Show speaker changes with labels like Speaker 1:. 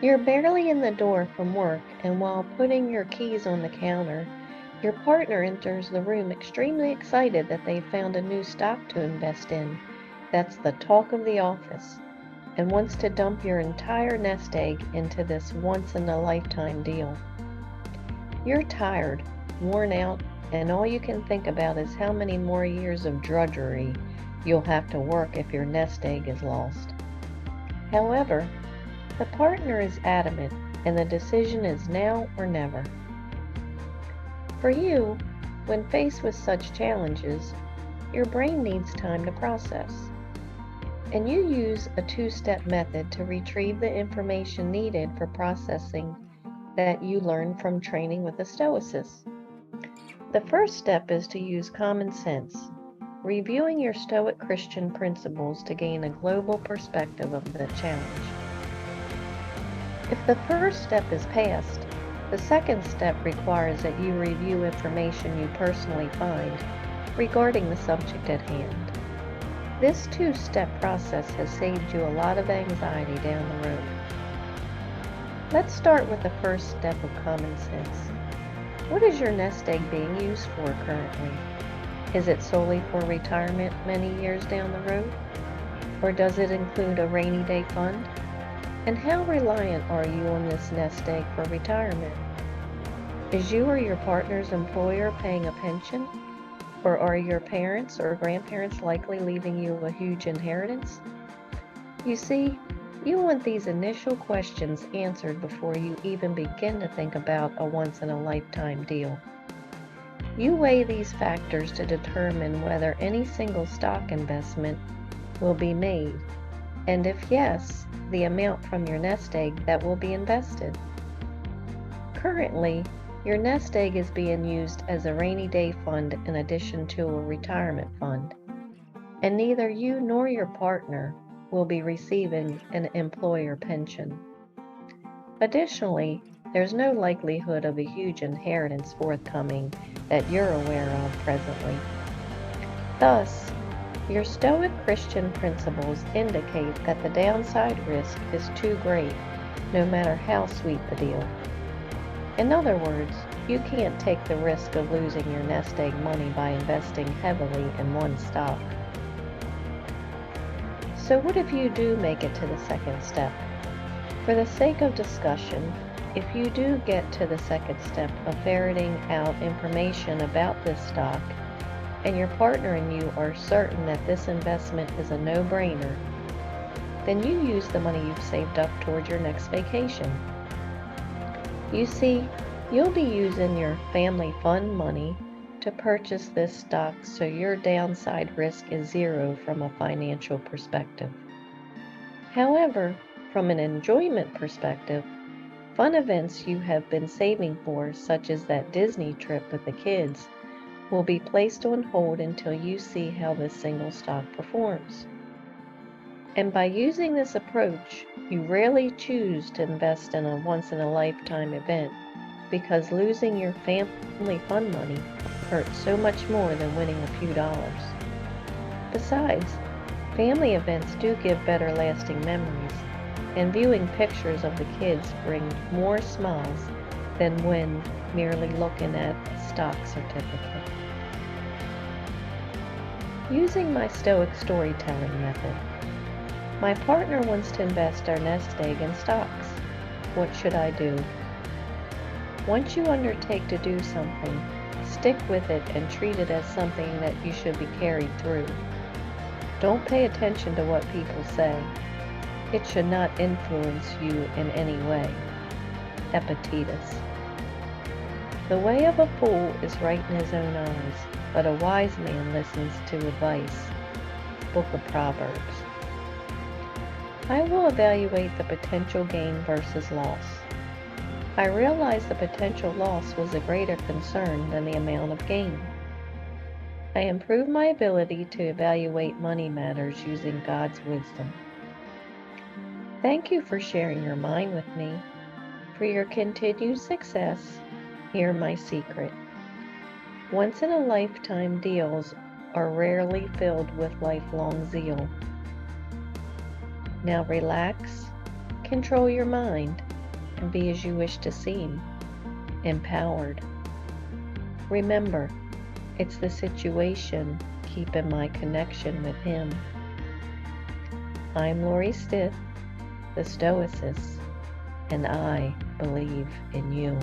Speaker 1: You're barely in the door from work, and while putting your keys on the counter, your partner enters the room extremely excited that they've found a new stock to invest in that's the talk of the office, and wants to dump your entire nest egg into this once-in-a-lifetime deal. You're tired, worn out, and all you can think about is how many more years of drudgery you'll have to work if your nest egg is lost. However, the partner is adamant, and the decision is now or never. For you, when faced with such challenges, your brain needs time to process, and you use a two-step method to retrieve the information needed for processing that you learned from training with the Stoicess. The first step is to use common sense, reviewing your Stoic Christian principles to gain a global perspective of the challenge. If the first step is passed, the second step requires that you review information you personally find regarding the subject at hand. This two-step process has saved you a lot of anxiety down the road. Let's start with the first step of common sense. What is your nest egg being used for currently? Is it solely for retirement many years down the road? Or does it include a rainy day fund? And how reliant are you on this nest egg for retirement? Is you or your partner's employer paying a pension? Or are your parents or grandparents likely leaving you a huge inheritance? You see, you want these initial questions answered before you even begin to think about a once-in-a-lifetime deal. You weigh these factors to determine whether any single stock investment will be made, and if yes, the amount from your nest egg that will be invested. Currently, your nest egg is being used as a rainy day fund in addition to a retirement fund, and neither you nor your partner will be receiving an employer pension. Additionally, there's no likelihood of a huge inheritance forthcoming that you're aware of presently. Thus, your Stoic Christian principles indicate that the downside risk is too great, no matter how sweet the deal. In other words, you can't take the risk of losing your nest egg money by investing heavily in one stock. So what if you do make it to the second step? For the sake of discussion, if you do get to the second step of ferreting out information about this stock, and your partner and you are certain that this investment is a no-brainer, then you use the money you've saved up toward your next vacation. You see, you'll be using your family fund money to purchase this stock, so your downside risk is zero from a financial perspective. However, from an enjoyment perspective, fun events you have been saving for, such as that Disney trip with the kids, will be placed on hold until you see how this single stock performs. And by using this approach, you rarely choose to invest in a once-in-a-lifetime event, because losing your family fund money hurts so much more than winning a few dollars. Besides, family events do give better lasting memories, and viewing pictures of the kids bring more smiles than when merely looking at a stock certificate. Using my Stoic storytelling method, my partner wants to invest our nest egg in stocks. What should I do? Once you undertake to do something, stick with it and treat it as something that you should be carried through. Don't pay attention to what people say. It should not influence you in any way. Epictetus. The way of a fool is right in his own eyes, but a wise man listens to advice. Book of Proverbs. I will evaluate the potential gain versus loss. I realized the potential loss was a greater concern than the amount of gain. I improved my ability to evaluate money matters using God's wisdom. Thank you for sharing your mind with me. For your continued success, hear my secret. Once-in-a-lifetime deals are rarely filled with lifelong zeal. Now relax, control your mind and be as you wish to seem, empowered. Remember, it's the situation keeping my connection with Him. I'm Lori Stith, the Stoicess, and I believe in you.